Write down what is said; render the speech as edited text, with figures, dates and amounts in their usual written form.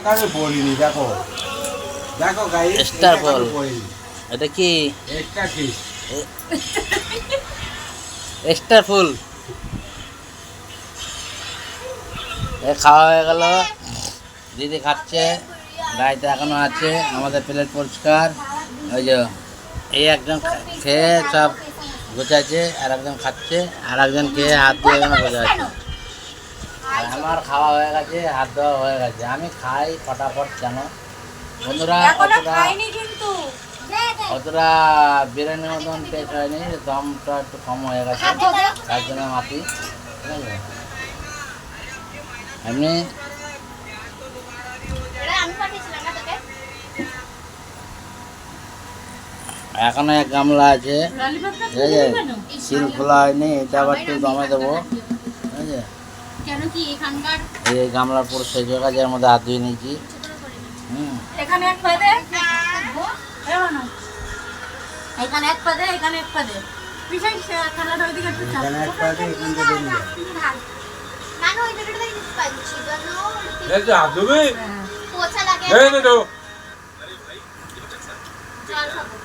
আমি বলিনি, দেখো দেখো গাইস, স্টার বল। এটা কি? এটা কি? স্টার ফুল। এ খাওয়া হয়ে গেল, দিদি খাচ্ছে, গাড়িতে এখনো আছে, আমাদের প্লেট পরিষ্কার। ওই যে এই একজন খেয়ে সব গোছাচ্ছে, আর একজন খাচ্ছে, আর একজন খেয়ে হাত দিয়ে এখানে বসে আছে। আর আমার খাওয়া হয়ে গেছে, হাত ধোয়া হয়ে গেছে। আমি খাই ফটাফট, জানো বন্ধুরা। অতটা বিরিয়ানির মতন টেস্ট হয়নি, দমটা একটু কম হয়ে গেছে, তার জন্য মাপি, ঠিক আছে। এমনি এখনো এক গামলা আছে, ঠিক আছে, সিল খোলা হয়নি, এটা আবার একটু দমে দেবো, ঠিক আছে। এই গামলার পুরো শেষ হয়ে গেছে, এর মধ্যে হাত ধুয়ে নিয়েছি। এখানে এক পা দে, এখানে এক পা দে, এখানে এক পা দে। পিছন খেলাটা ওইদিকে একটু চাপ। এখানে এক পাতে, এখান থেকে বেরিয়ে যায়। নানু ওই ভিডিওটা দেখতে পাচ্ছি জানো এই যে হাত ধুবি, পোছা লাগে এই দেখো। চল খাবো